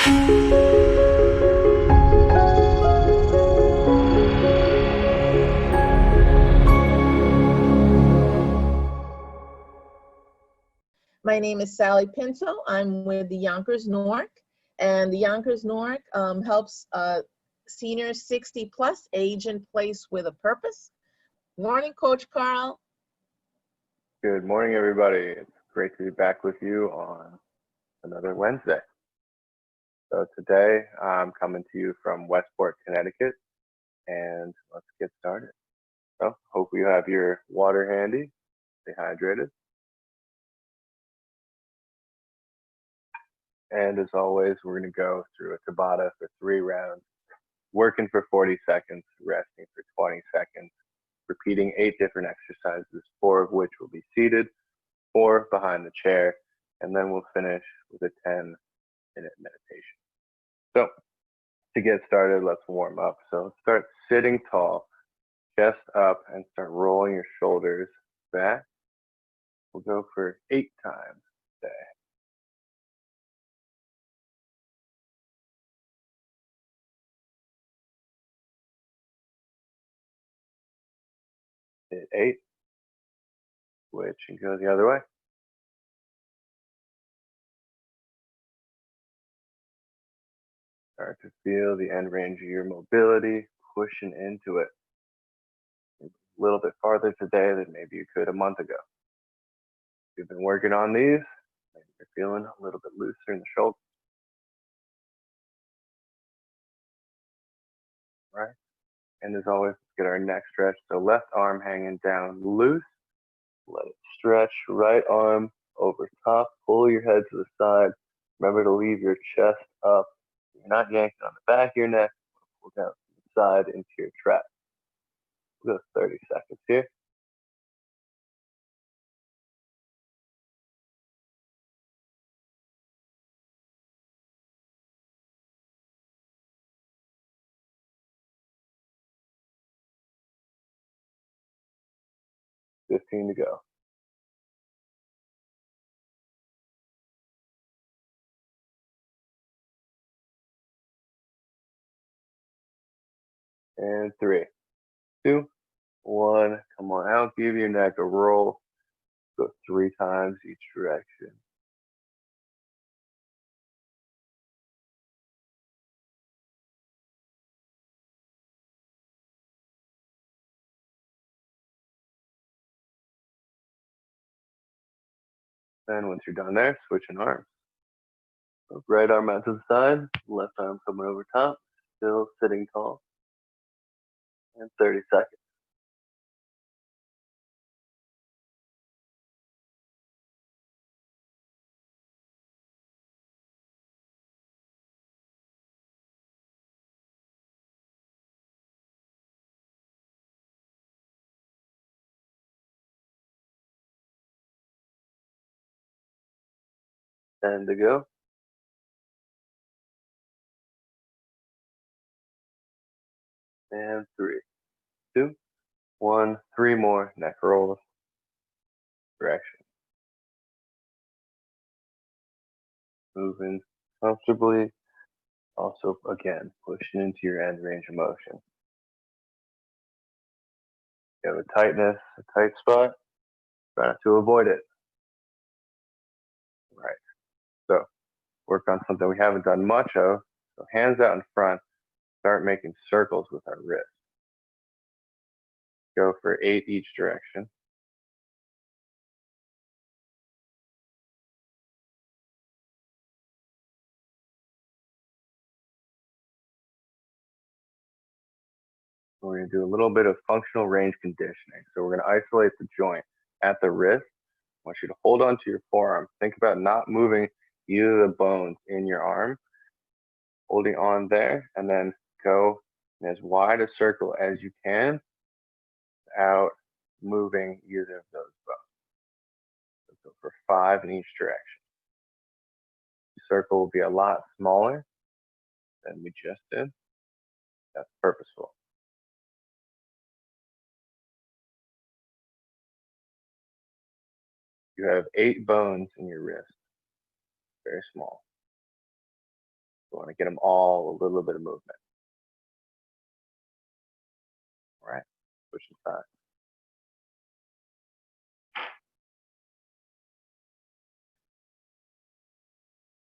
My name is Sally Pinto. I'm with the Yonkers NORC, and the Yonkers NORC helps seniors 60 plus age in place with a purpose. Morning, Coach Karl. Good morning, everybody. It's great to be back with you on another Wednesday. So today I'm coming to you from Westport, Connecticut, and let's get started. So hope you have your water handy, stay hydrated. And as always, we're going to go through a Tabata for 3 rounds, working for 40 seconds, resting for 20 seconds, repeating 8 different exercises, 4 of which will be seated, 4 behind the chair, and then we'll finish with a 10-minute meditation. So to get started, let's warm up. So let's start sitting tall, chest up, and start rolling your shoulders back. We'll go for 8 times today. Hit 8, switch and go the other way. Start to feel the end range of your mobility, pushing into it a little bit farther today than maybe you could a month ago. If you've been working on these, maybe you're feeling a little bit looser in the shoulders. Right? And as always, let's get our neck stretch. So left arm hanging down loose. Let it stretch. Right arm over top. Pull your head to the side. Remember to leave your chest up. You're not yanking on the back of your neck. Pull down to the side into your trap. We'll go 30 seconds here. $15 to go. And 3, 2, 1. Come on out. Give your neck a roll. Go 3 times each direction. And once you're done there, switching arms. So right arm out to the side, left arm coming over top, still sitting tall. And 30 seconds. And to go. And 3, 2, 1. 3 more. Neck rolls. Direction. Moving comfortably. Also, again, pushing into your end range of motion. You have a tightness, a tight spot. Try not to avoid it. Right. So work on something we haven't done much of. So hands out in front. Start making circles with our wrists. Go for 8 each direction. We're going to do a little bit of functional range conditioning. So we're going to isolate the joint at the wrist. I want you to hold on to your forearm. Think about not moving either of the bones in your arm. Holding on there, and then go in as wide a circle as you can without moving either of those bones. So go for 5 in each direction. The circle will be a lot smaller than we just did. That's purposeful. You have 8 bones in your wrist. Very small. We want to get them all a little bit of movement. All right, switching sides.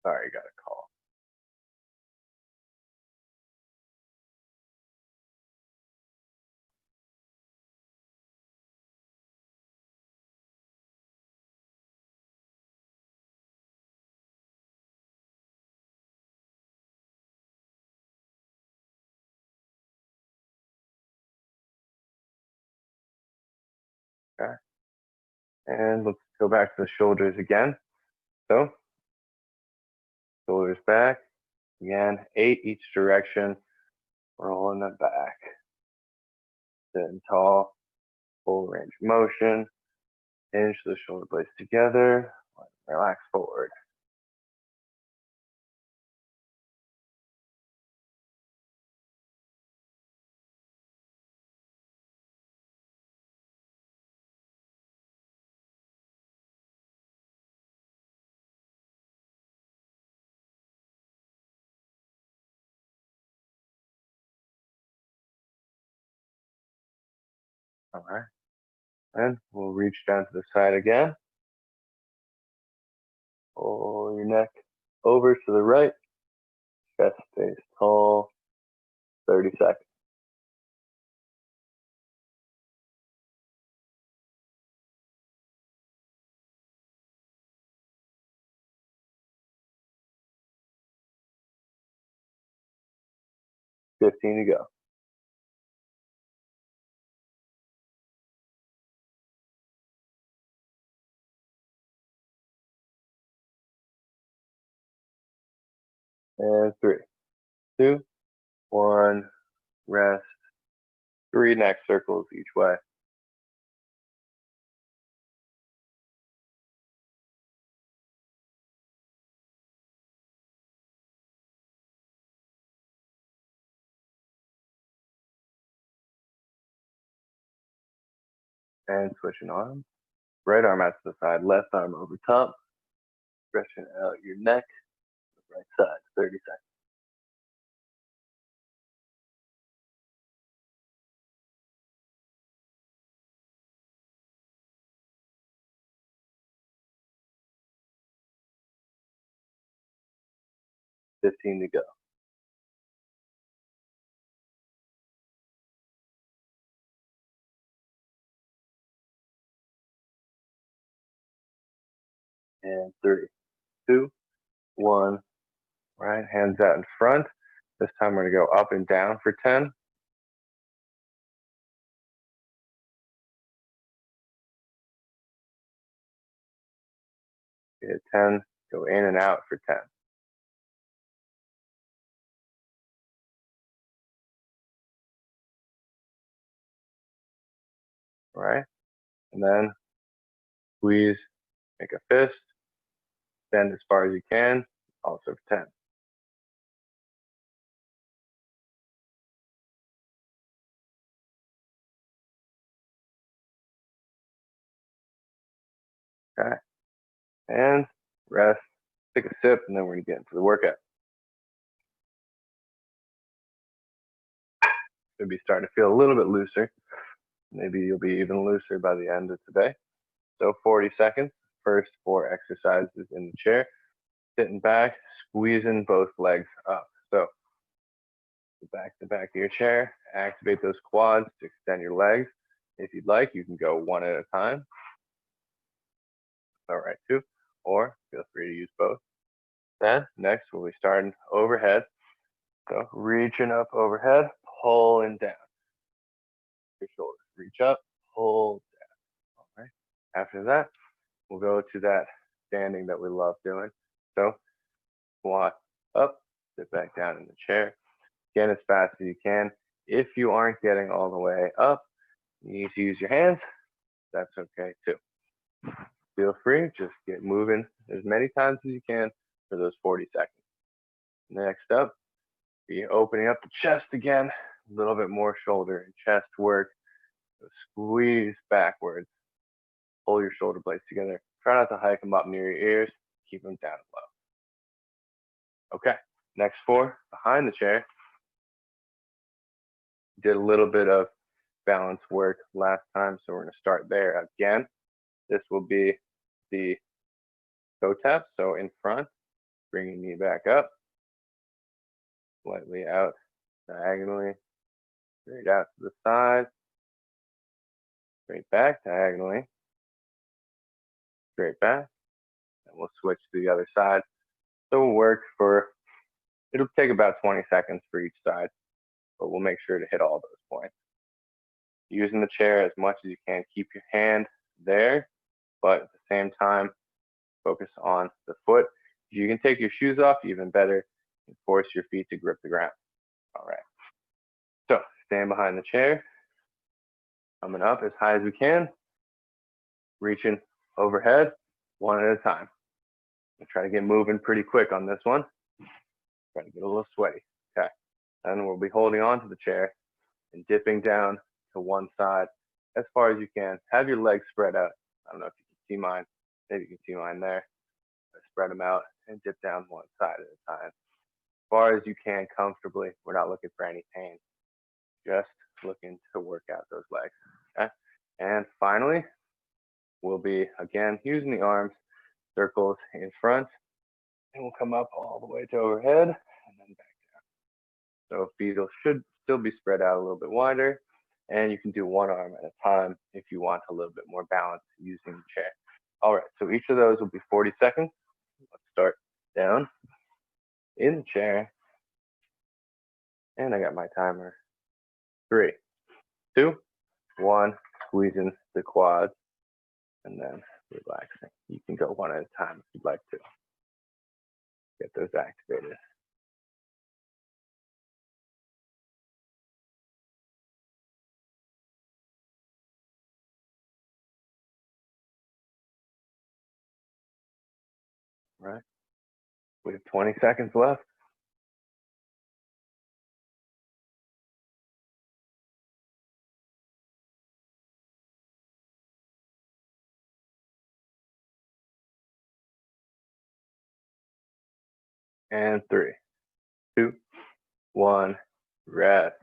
Sorry, got a call. Okay. And let's go back to the shoulders again. So, shoulders back. Again, 8 each direction. Rolling them back. Sitting tall. Full range of motion. Hinge the shoulder blades together. Relax forward. All right. And we'll reach down to the side again. Pull your neck over to the right. Chest stays tall. 30 seconds. Fifteen to go. And 3, 2, 1. Rest. 3 neck circles each way. And switching arms. Right arm out to the side, left arm over top. Stretching out your neck. Right side, 30 seconds. Fifteen to go. And 3, 2, 1. Right, hands out in front. This time we're gonna go up and down for 10. Hit 10, go in and out for 10. All right, and then squeeze, make a fist, bend as far as you can, also for 10. Okay, and rest, take a sip, and then we're gonna get into the workout. Should be starting to feel a little bit looser. Maybe you'll be even looser by the end of today. So 40 seconds, first 4 exercises in the chair, sitting back, squeezing both legs up. So back to back of your chair, activate those quads to extend your legs. If you'd like, you can go one at a time. All right, 2, or feel free to use both. Then next we'll be starting overhead. So reaching up overhead, pulling down. Your shoulders reach up, pull down. All right. After that, we'll go to that standing that we love doing. So squat up, sit back down in the chair. Again, as fast as you can. If you aren't getting all the way up, you need to use your hands. That's okay too. Feel free, just get moving as many times as you can for those 40 seconds. Next up, be opening up the chest again, a little bit more shoulder and chest work. So squeeze backwards, pull your shoulder blades together. Try not to hike them up near your ears, keep them down low. Okay, Next 4 behind the chair. Did a little bit of balance work last time, so we're going to start there again. This will be the toe tap, so in front, bringing knee back up, slightly out diagonally, straight out to the side, straight back diagonally, straight back, and we'll switch to the other side. So we'll work for, it'll take about 20 seconds for each side, but we'll make sure to hit all those points. Using the chair as much as you can, keep your hand there, but at the same time, focus on the foot. If you can take your shoes off, even better, and force your feet to grip the ground. All right. So stand behind the chair, coming up as high as we can, reaching overhead, one at a time. We'll try to get moving pretty quick on this one. Try to get a little sweaty. Okay. And we'll be holding on to the chair and dipping down to one side as far as you can. Have your legs spread out. I don't know if you can see mine. Maybe you can see mine there. Spread them out and dip down one side at a time. As far as you can comfortably. We're not looking for any pain. Just looking to work out those legs. Okay. And finally, we'll be again using the arms, circles in front, and we'll come up all the way to overhead and then back down. So feet should still be spread out a little bit wider, and you can do one arm at a time if you want a little bit more balance using the chair. All right, so each of those will be 40 seconds. Let's start down in the chair, and I got my timer. 3, 2, 1, squeezing the quads, and then relaxing. You can go one at a time if you'd like to. Get those activated. All right. We have 20 seconds left. And 3, 2, 1, rest.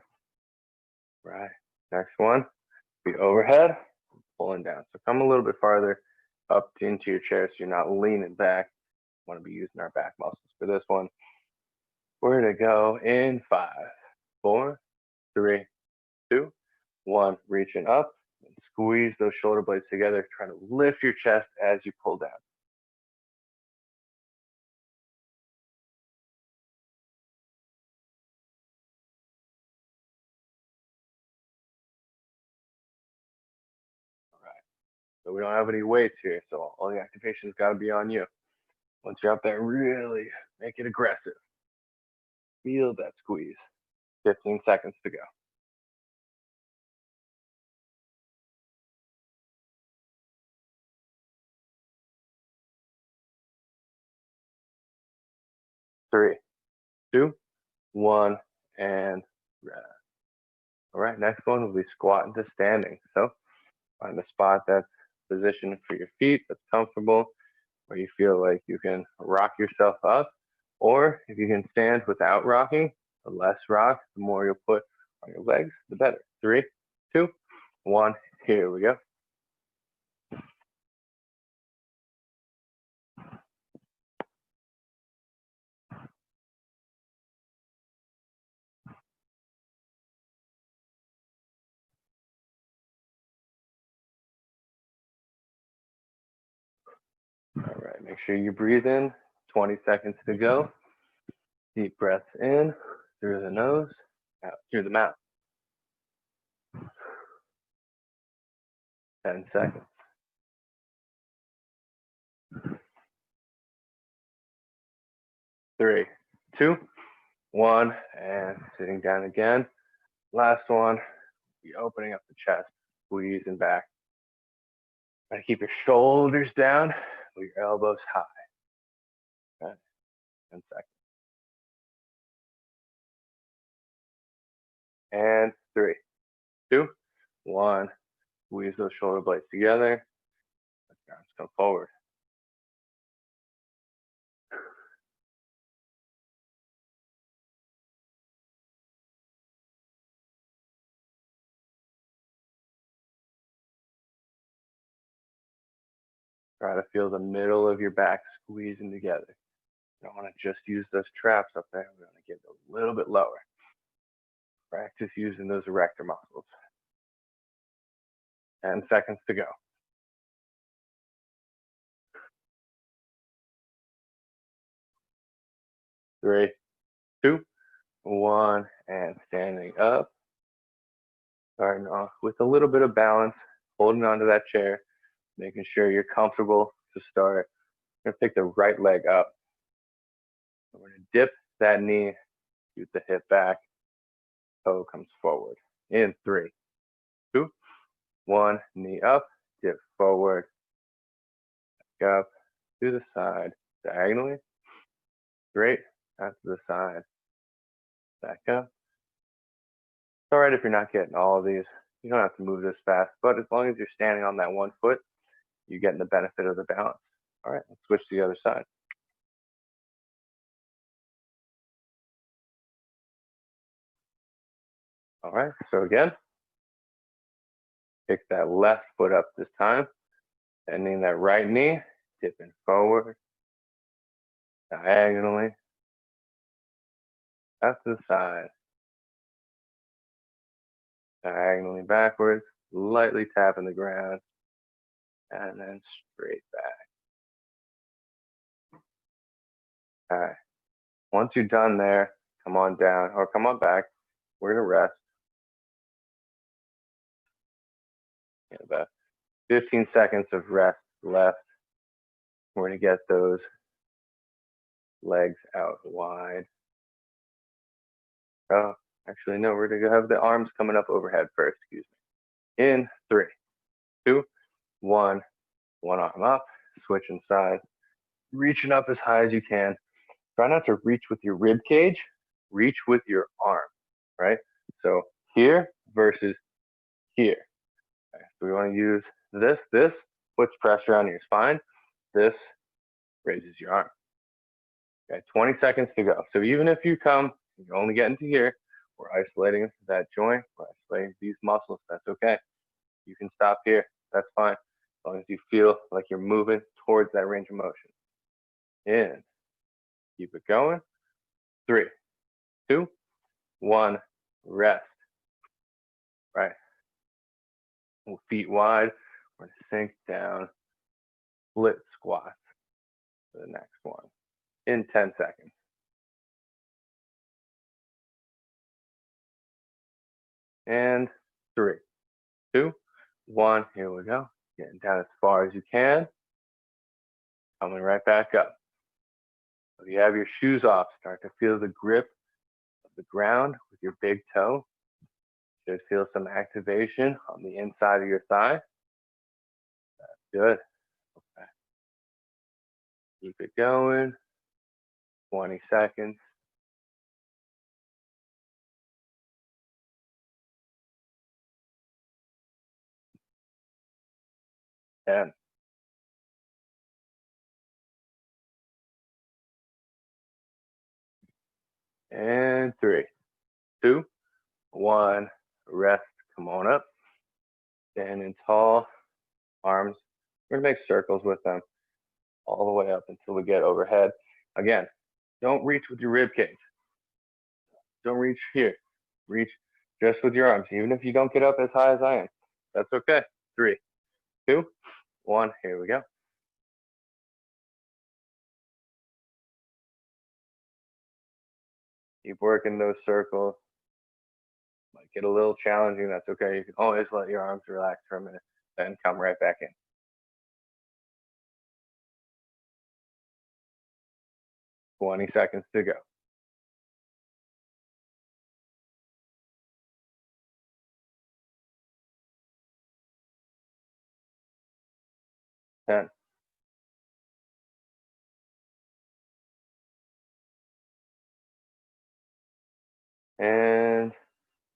Right. Next one, be overhead, pulling down. So come a little bit farther up into your chair so you're not leaning back. Want to be using our back muscles for this one. We're going to go in 5, 4, 3, 2, 1. Reaching up and squeeze those shoulder blades together. Try to lift your chest as you pull down. All right. So we don't have any weights here, so all the activation's got to be on you. Once you're up there, really make it aggressive. Feel that squeeze. 15 seconds to go. Three, 2, 1, and rest. All right, next one will be squatting to standing. So find a spot that's positioned for your feet, that's comfortable, where you feel like you can rock yourself up. Or if you can stand without rocking, the less rock, the more you'll put on your legs, the better. 3, 2, 1, here we go. All right, make sure you breathe in. 20 seconds to go. Deep breaths in through the nose, out through the mouth. 10 seconds. 3, 2, 1, and sitting down again. Last one, be opening up the chest, squeezing back. Try to keep your shoulders down with your elbows high. Okay, 10 seconds. And 3, 2, 1. Squeeze those shoulder blades together. Let your arms come forward. Try to feel the middle of your back squeezing together. You don't want to just use those traps up there. We're going to get a little bit lower. Practice using those erector muscles. 10 seconds to go. 3, 2, 1, and standing up. Starting off with a little bit of balance, holding onto that chair, making sure you're comfortable to start. We're going to take the right leg up. We're going to dip that knee, shoot the hip back, toe comes forward. In 3, 2, 1, knee up, dip forward, back up, to the side, diagonally. Great, out to the side, back up. It's all right if you're not getting all of these. You don't have to move this fast, but as long as you're standing on that one foot, you're getting the benefit of the balance. All right, let's switch to the other side. All right, so again, pick that left foot up this time, bending that right knee, dipping forward, diagonally, out to the side, diagonally backwards, lightly tapping the ground, and then straight back. All right, once you're done there, come on down or come on back. We're gonna rest. About 15 seconds of rest left. We're gonna get those legs out wide. Oh, actually, no, we're gonna have the arms coming up overhead first, excuse me. In 3, 2, 1, one arm up, switching sides, reaching up as high as you can. Try not to reach with your rib cage, reach with your arm, right? So here versus here. Okay, so we want to use this puts pressure on your spine, this raises your arm. Okay, 20 seconds to go. So even if you come, you're only getting to here, we're isolating that joint, we're isolating these muscles, that's okay. You can stop here, that's fine, as long as you feel like you're moving towards that range of motion. In, keep it going. 3, 2, 1, rest. Right, feet wide, we're gonna sink down, split squats for the next one in 10 seconds. And 3, 2, 1, here we go. Getting down as far as you can, coming right back up. If you have your shoes off, start to feel the grip of the ground with your big toe. You should feel some activation on the inside of your thigh. That's good. Okay. Keep it going. 20 seconds. 10. And 3, 2, 1, rest, come on up. Standing tall, arms, we're gonna make circles with them all the way up until we get overhead. Again, don't reach with your rib cage. Don't reach here. Reach just with your arms, even if you don't get up as high as I am. That's okay. 3, 2, 1, here we go. Keep working those circles. Might get a little challenging, that's okay. You can always let your arms relax for a minute, then come right back in. 20 seconds to go. 10. And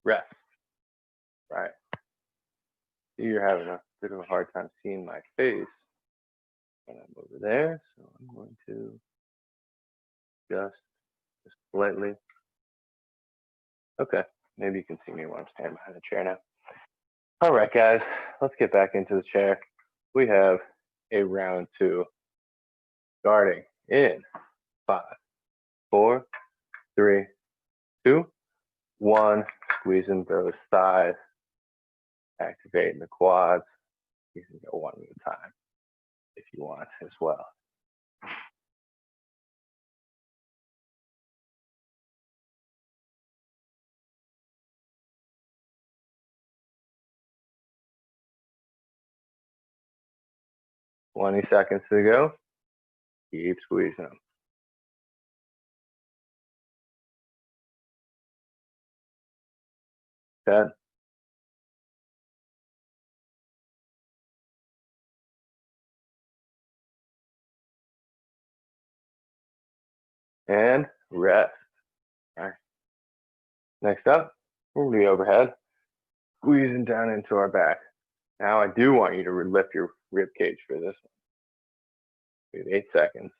rest. Right. You're having a bit of a hard time seeing my face when I'm over there, so I'm going to just slightly. Okay, maybe you can see me when I'm standing behind the chair now. All right, guys, let's get back into the chair. We have a round two. Starting in 5, 4, 3, 2, 1. Squeezing those thighs, activating the quads. You can go one at a time if you want as well. $20 to go. Keep squeezing them. 10. And rest. All right. Next up, we'll be overhead, squeezing down into our back. Now I do want you to lift your rib cage for this one. We have 8 seconds.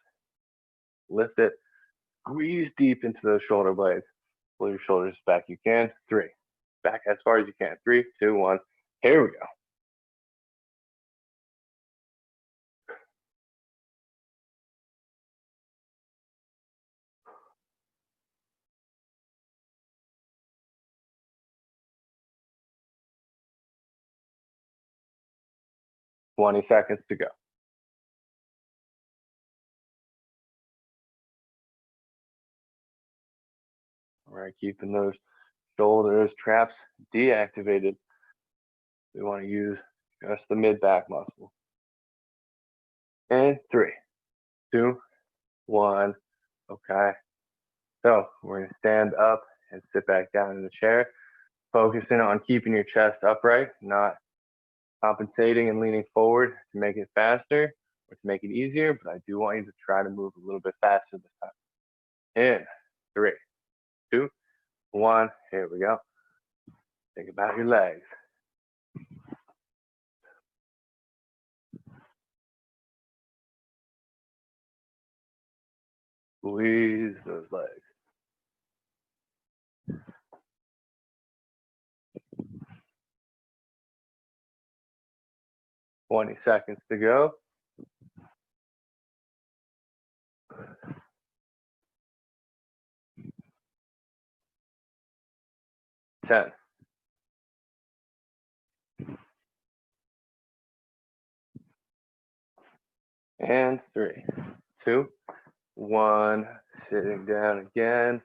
Lift it, squeeze deep into those shoulder blades. Pull your shoulders as back you can. 3. Back as far as you can. 3, 2, 1. Here we go. $20 to go. All right, keeping those shoulders, traps deactivated. We want to use just the mid-back muscle. And 3, 2, 1. Okay. So we're going to stand up and sit back down in the chair, focusing on keeping your chest upright, not compensating and leaning forward to make it faster or to make it easier, but I do want you to try to move a little bit faster this time. In 3, 2, 1. Here we go. Think about your legs. Squeeze those legs. $20 to go. 10. And 3, 2, 1. Sitting down again.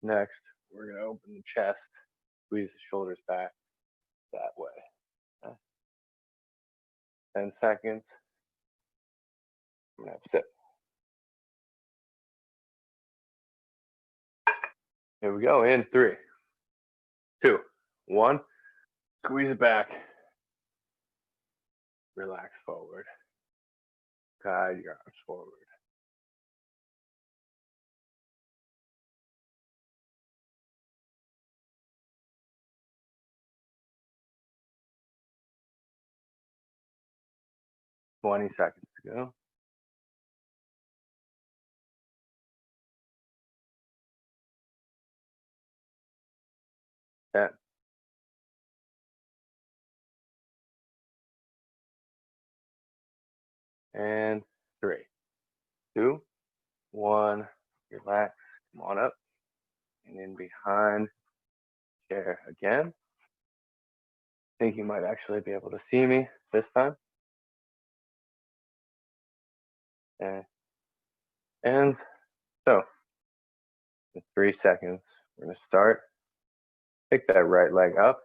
Next, we're going to open the chest, squeeze the shoulders back that way. 10 seconds. I'm going to have to sit. Here we go. In 3, 2, 1. Squeeze it back. Relax forward. Guide your arms forward. $20 to go. 10. And 3, 2, 1. Relax. Come on up. And in behind chair again. I think you might actually be able to see me this time. And so, in 3 seconds, we're going to start. Pick that right leg up.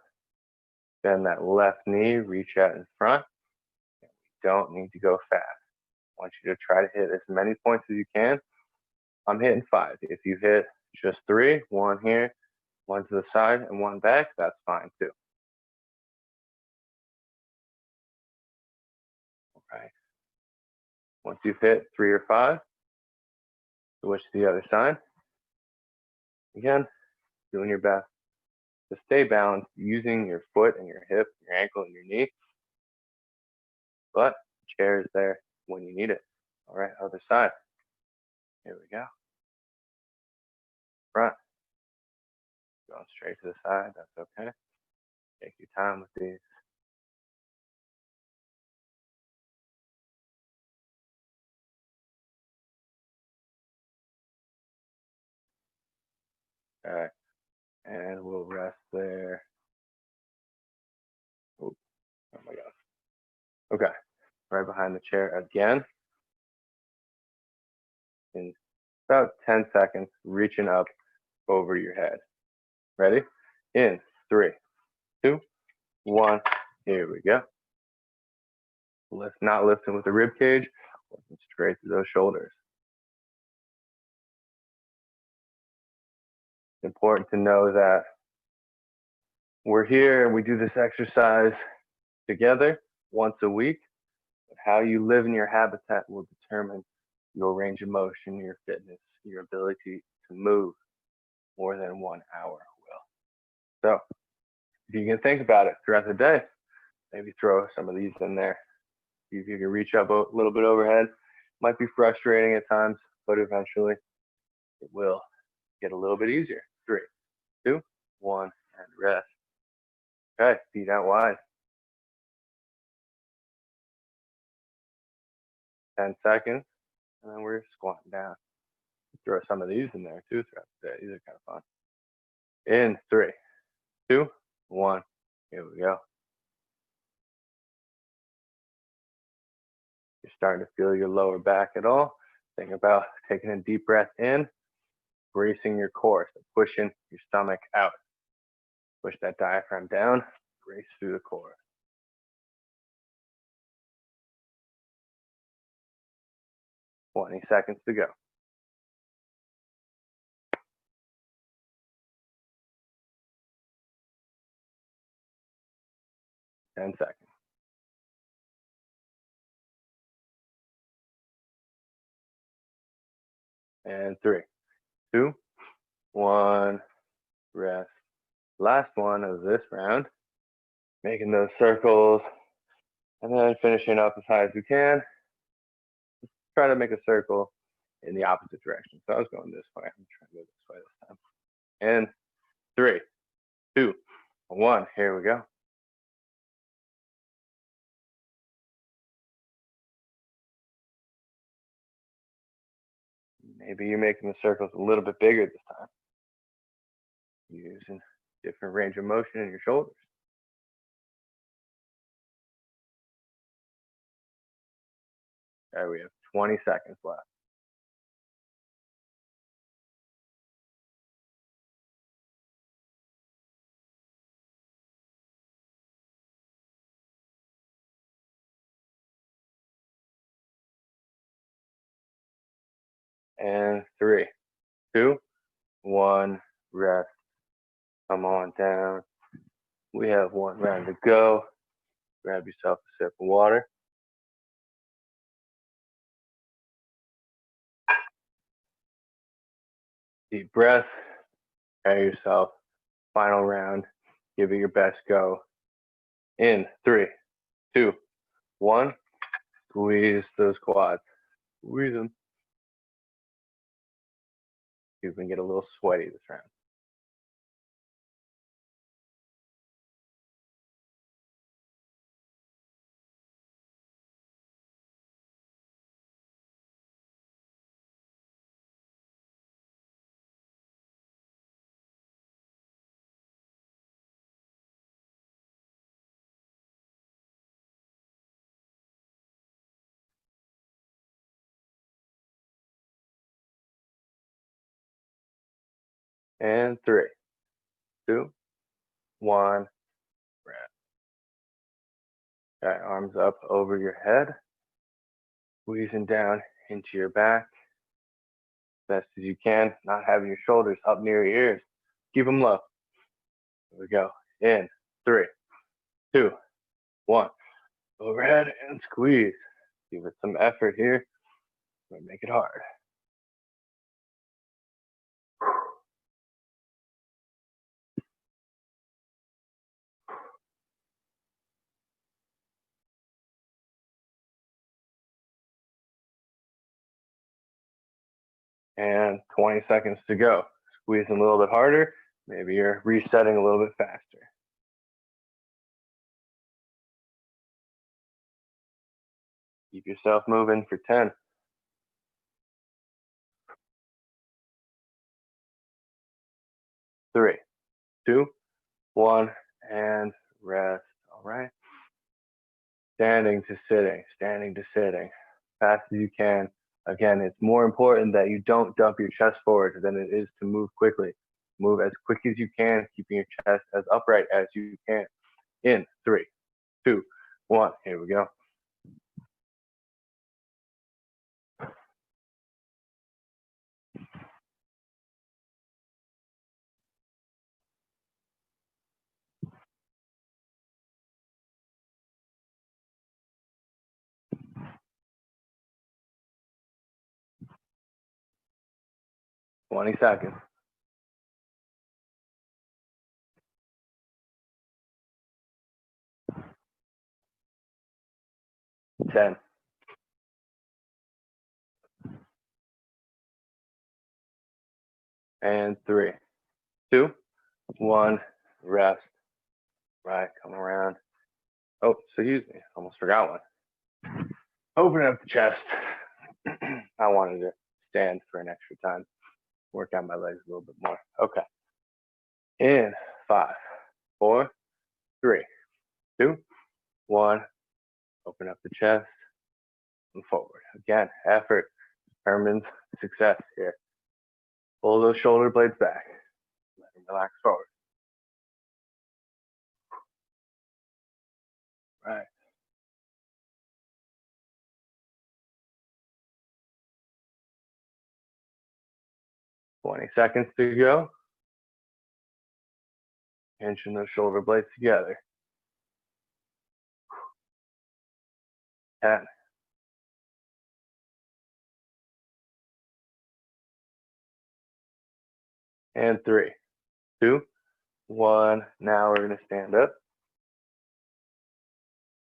Bend that left knee, reach out in front. We don't need to go fast. I want you to try to hit as many points as you can. I'm hitting 5. If you hit just 3, 1 here, 1 to the side, and 1 back, that's fine too. All right. Once you've hit 3 or 5, switch to the other side. Again, doing your best to stay balanced using your foot and your hip, your ankle and your knee. But the chair is there when you need it. All right, other side. Here we go. Front. Going straight to the side, that's okay. Take your time with these. Okay. And we'll rest there. Oh, oh my God. Okay. Right behind the chair again. In about 10 seconds, reaching up over your head. Ready? In 3, 2, 1. Here we go. Lift, not lifting with the rib cage, lifting straight through those shoulders. It's important to know that we're here and we do this exercise together once a week. How you live in your habitat will determine your range of motion, your fitness, your ability to move more than 1 hour will. So if you can think about it throughout the day, maybe throw some of these in there. If you can reach up a little bit overhead, might be frustrating at times, but eventually it will get a little bit easier. 3, 2, 1, and rest. Okay, feet out wide. 10 seconds, and then we're squatting down. Throw some of these in there too throughout the day. These are kind of fun. In 3, 2, 1. Here we go. You're starting to feel your lower back at all. Think about taking a deep breath in, bracing your core, so pushing your stomach out. Push that diaphragm down, brace through the core. 20 seconds to go. 10 seconds. And 3, 2, 1, rest. Last one of this round. Making those circles and then finishing up as high as we can. Try to make a circle in the opposite direction. So I was going this way. I'm trying to go this way this time. And 3, 2, 1. Here we go. Maybe you're making the circles a little bit bigger this time. Using different range of motion in your shoulders. All right, we have 20 seconds left. And 3, 2, 1, rest. Come on down. We have 1 round to go. Grab yourself a sip of water. Deep breath. Prepare yourself. Final round. Give it your best go. In 3, 2, 1. Squeeze those quads. Squeeze them. You can get a little sweaty this round. And 3, 2, 1. Rest. Okay, arms up over your head. Squeezing down into your back. Best as you can. Not having your shoulders up near your ears. Keep them low. Here we go. In 3, 2, 1. Overhead and squeeze. Give it some effort here. Make it hard. And 20 seconds to go. Squeezing a little bit harder. Maybe you're resetting a little bit faster. Keep yourself moving for 10. 3, 2, 1, and rest. All right. Standing to sitting, standing to sitting. Fast as you can. Again, it's more important that you don't dump your chest forward than it is to move quickly. Move as quick as you can, keeping your chest as upright as you can. In 3, 2, 1. Here we go. Twenty seconds. 10. And 3, 2, 1. Rest. Right, come around. Oh, excuse me, almost forgot one. Open up the chest. I wanted to stand for an extra time, work out my legs a little bit more. Okay. In 5, 4, 3, 2, 1. Open up the chest and forward. Again, effort determines success here. Pull those shoulder blades back. Let them relax forward. Right. Twenty seconds to go. Pinching those shoulder blades together. 10. And 3, 2, 1. Now we're going to stand up.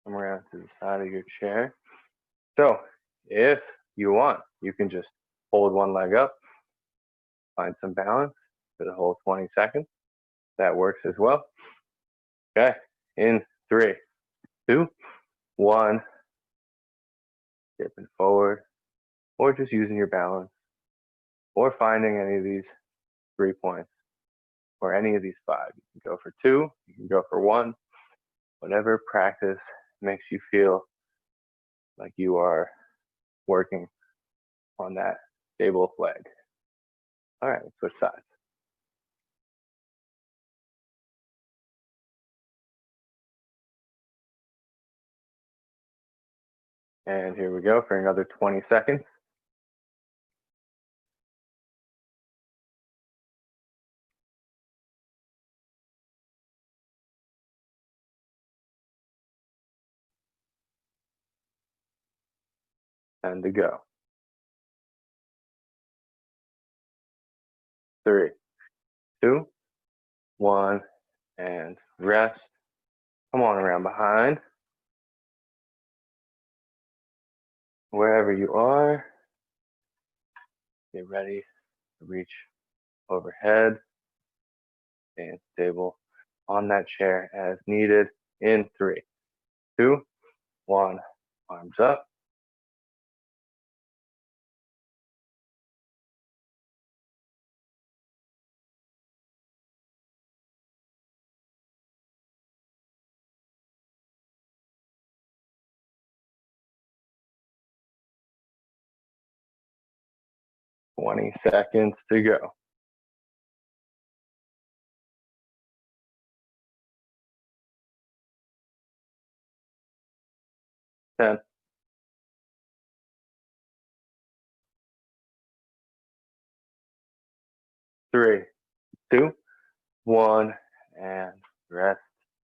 Come around to the side of your chair. So if you want, you can just hold one leg up, find some balance for the whole 20 seconds. That works as well. Okay, in 3, 2, 1. Dipping forward, or just using your balance, or finding any of these 3 points, or any of these 5. You can go for 2, you can go for 1. Whatever practice makes you feel like you are working on that stable leg. All right, let's switch sides. And here we go for another 20 seconds. And to go. 3, 2, 1, and rest. Come on around behind. Wherever you are, get ready to reach overhead. Staying stable on that chair as needed. In 3, 2, 1, arms up. Twenty seconds to go. 10, 3, 2, 1, and rest.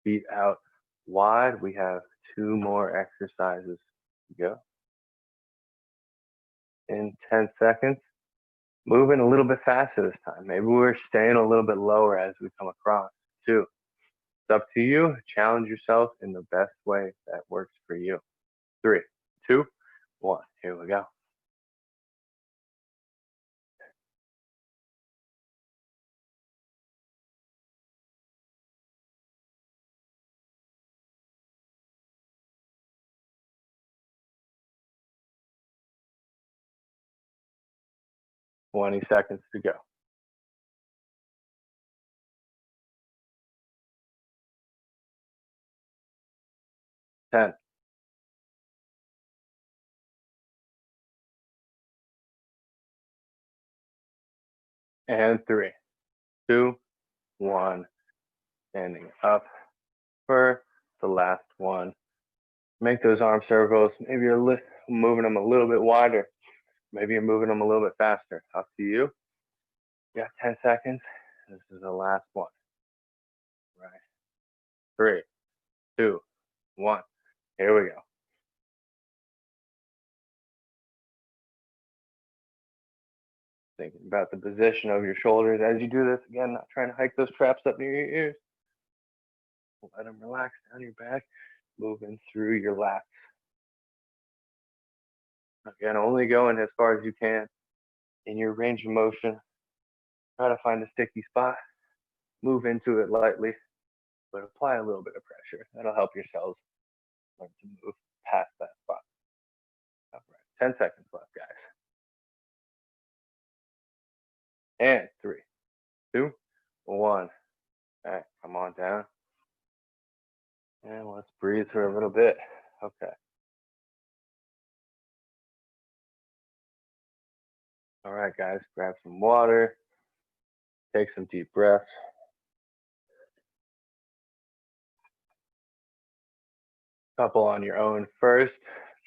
Feet out wide. We have 2 more exercises to go. In 10 seconds, moving a little bit faster this time. Maybe we're staying a little bit lower as we come across too. It's up to you. Challenge yourself in the best way that works for you. 3, 2, 1. Here we go. Twenty seconds to go. 10. And 3, 2, 1. Standing up for the last one. Make those arm circles. Maybe you're moving them a little bit wider. Maybe you're moving them a little bit faster. Up to you. You got 10 seconds. This is the last one. Right. 3, 2, 1. Here we go. Thinking about the position of your shoulders as you do this. Again, not trying to hike those traps up near your ears. Let them relax down your back. Moving through your lats. Again, only going as far as you can in your range of motion. Try to find a sticky spot. Move into it lightly, but apply a little bit of pressure. That'll help your cells learn to move past that spot. All right, 10 seconds left, guys. And 3, 2, 1. All right, come on down. And let's breathe for a little bit. Okay. All right, guys, grab some water. Take some deep breaths. Couple on your own first,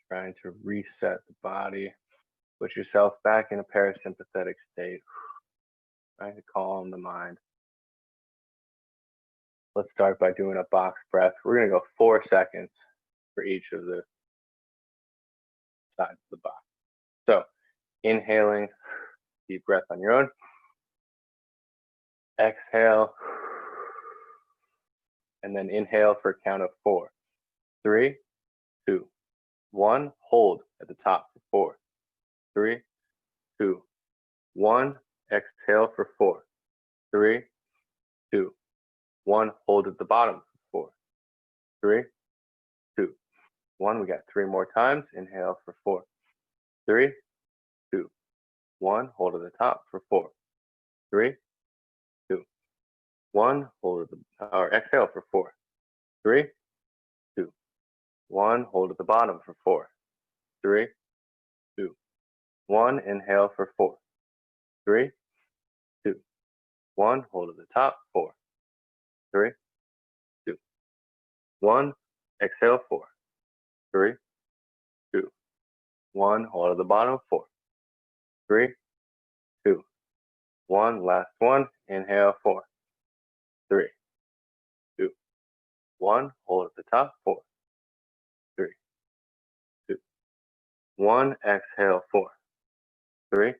trying to reset the body. Put yourself back in a parasympathetic state. Trying to calm the mind. Let's start by doing a box breath. We're going to go 4 seconds for each of the sides of the box. So, inhaling, deep breath on your own. Exhale, and then inhale for a count of 4. 3, 2, 1. Hold at the top for 4. 3, 2, 1. Exhale for 4. 3, 2, 1. Hold at the bottom for 4. 3, 2, 1. We got 3 more times. Inhale for 4. 3, 2, 1. Hold at the top for 4. 3, 2, 1. Hold at the or exhale for 4. 3, 2, 1. Hold at the bottom for 4. 3, 2, 1. Inhale for 4. 3, 2, 1. Hold at the top 4. 3, 2, 1. Exhale 4. 3, 2, 1. Hold at the bottom 4. 3, 2, 1. Last one. Inhale 4. 3, 2, 1. Hold at the top 4. 3, 2, 1. Exhale 4. 3,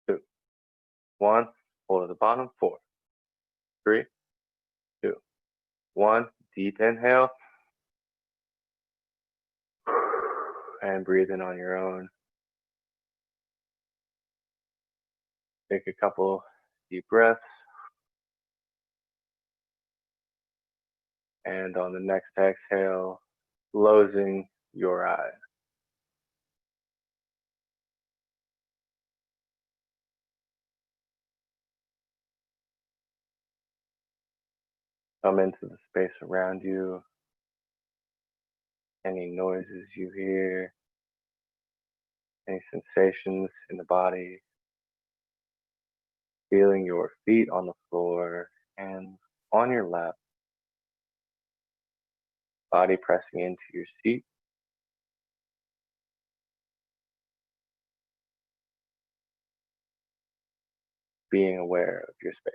2, 1. Hold at the bottom 4. 3, 2, 1. Deep inhale. And breathe in on your own. Take a couple deep breaths. And on the next exhale, closing your eyes. Come into the space around you. Any noises you hear, any sensations in the body, feeling your feet on the floor and on your lap, body pressing into your seat. Being aware of your space.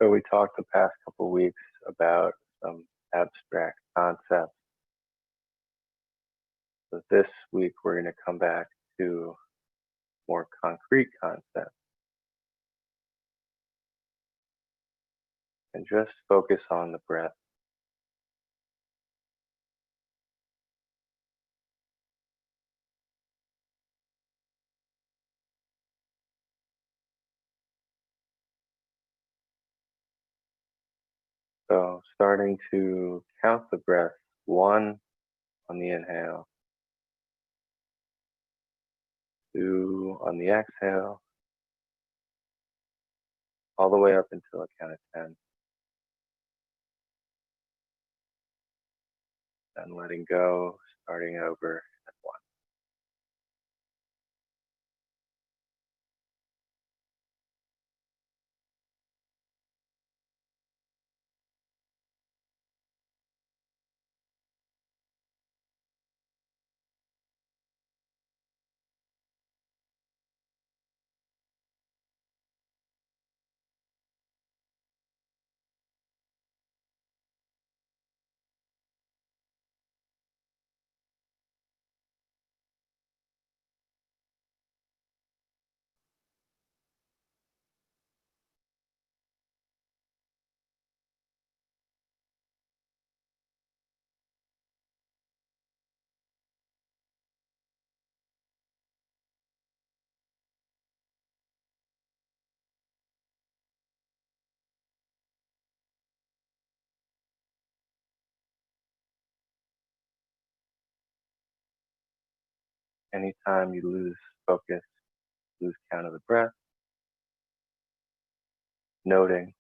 So we talked the past couple of weeks about some abstract concepts So this week, we're going to come back to more concrete concepts and just focus on the breath. So starting to count the breath, 1 on the inhale, 2 on the exhale, all the way up until a count of 10. Then letting go, starting over at 1. Anytime you lose focus, lose count of the breath, noting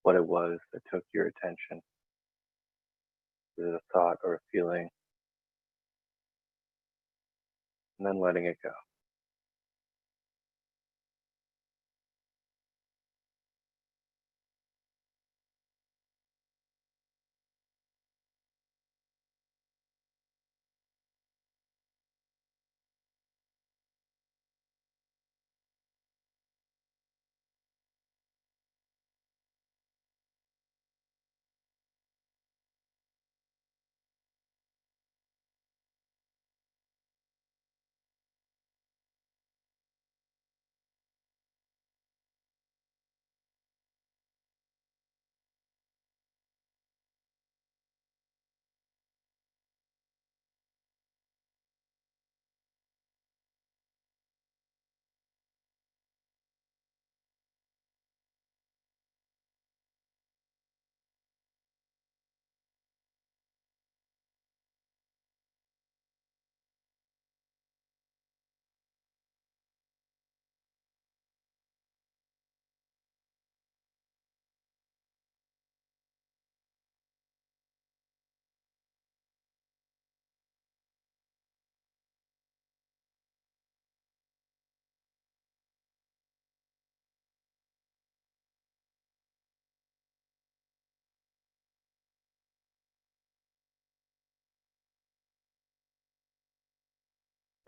what it was that took your attention, whether a thought or a feeling, and then letting it go.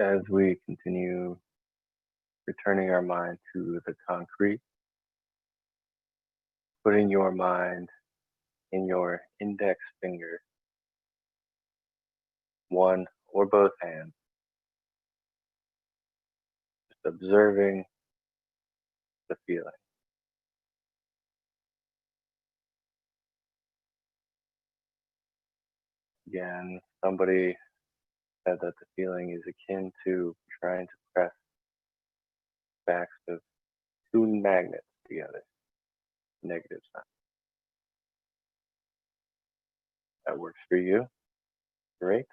As we continue returning our mind to the concrete, putting your mind in your index finger, one or both hands, just observing the feeling. Again, somebody said that the feeling is akin to trying to press backs of two magnets together, negative sign. That works for you, great.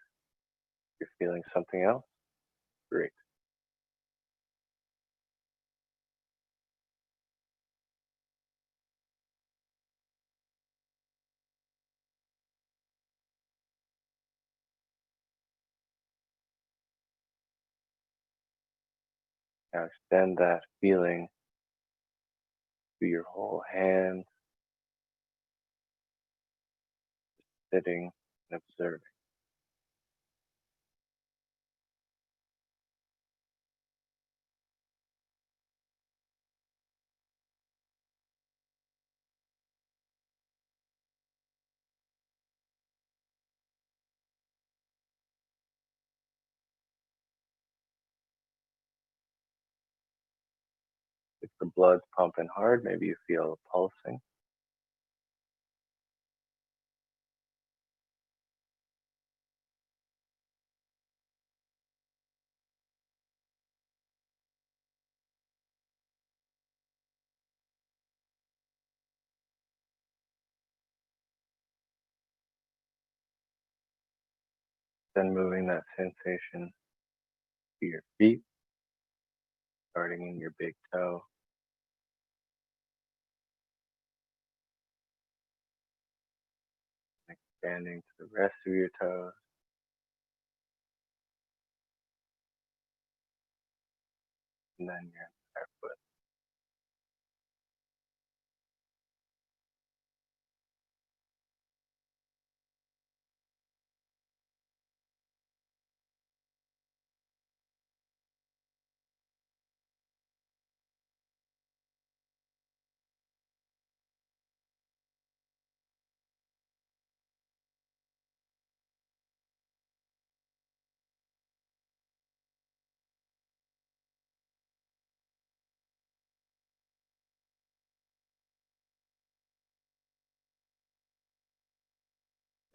If you're feeling something else, great. Now extend that feeling to your whole hand, sitting and observing. the blood's pumping hard. Maybe you feel it pulsing. Then moving that sensation to your feet, starting in your big toe, expanding to the rest of your toes, and then your entire foot.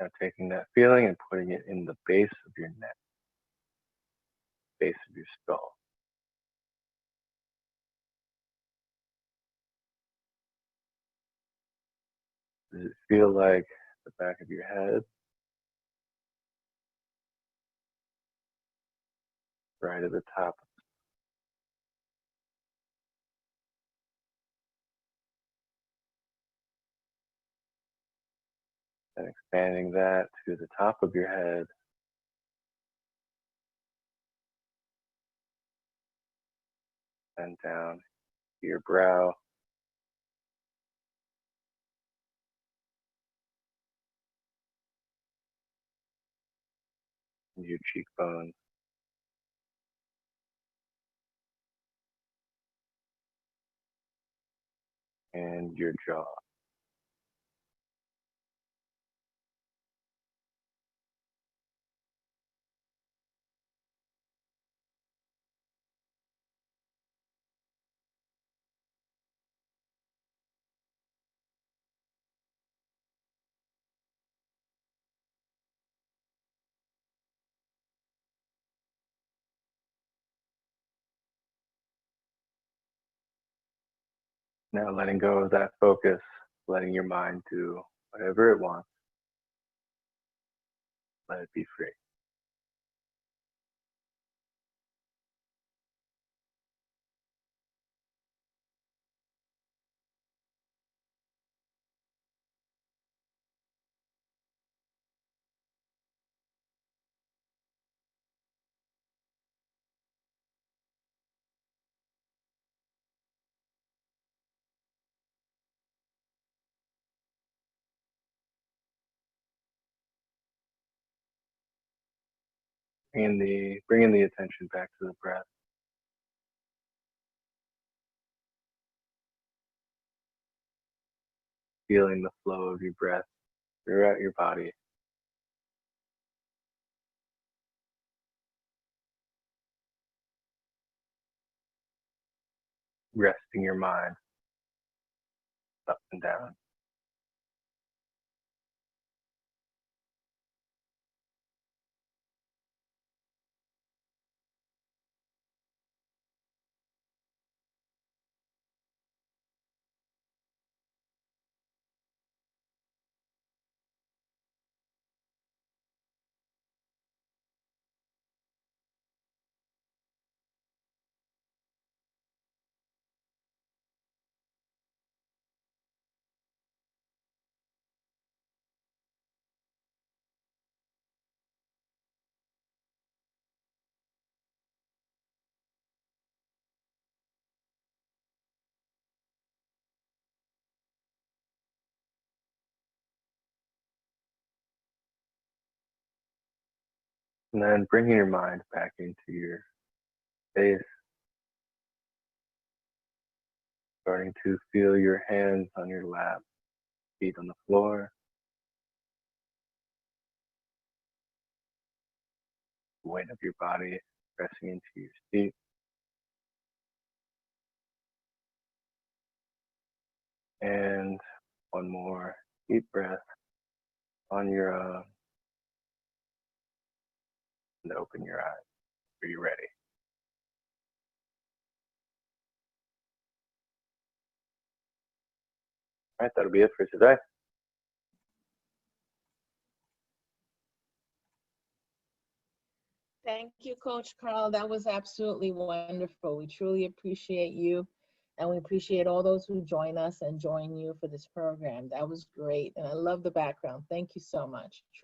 Now taking that feeling and putting it in the base of your neck, base of your skull. Does it feel like the back of your head? Right at the top. And expanding that to the top of your head. And down to your brow. And your cheekbones. And your jaw. Now letting go of that focus, letting your mind do whatever it wants. Let it be free. Bringing the attention back to the breath. Feeling the flow of your breath throughout your body. Resting your mind up and down. And then bringing your mind back into your face. Starting to feel your hands on your lap, feet on the floor. Weight of your body pressing into your seat. And one more deep breath on your own. And open your eyes. Are you ready? All right, that'll be it for today. Thank you, Coach Karl. That was absolutely wonderful. We truly appreciate you, and we appreciate all those who join us and join you for this program. That was great, and I love the background. Thank you so much. Truly.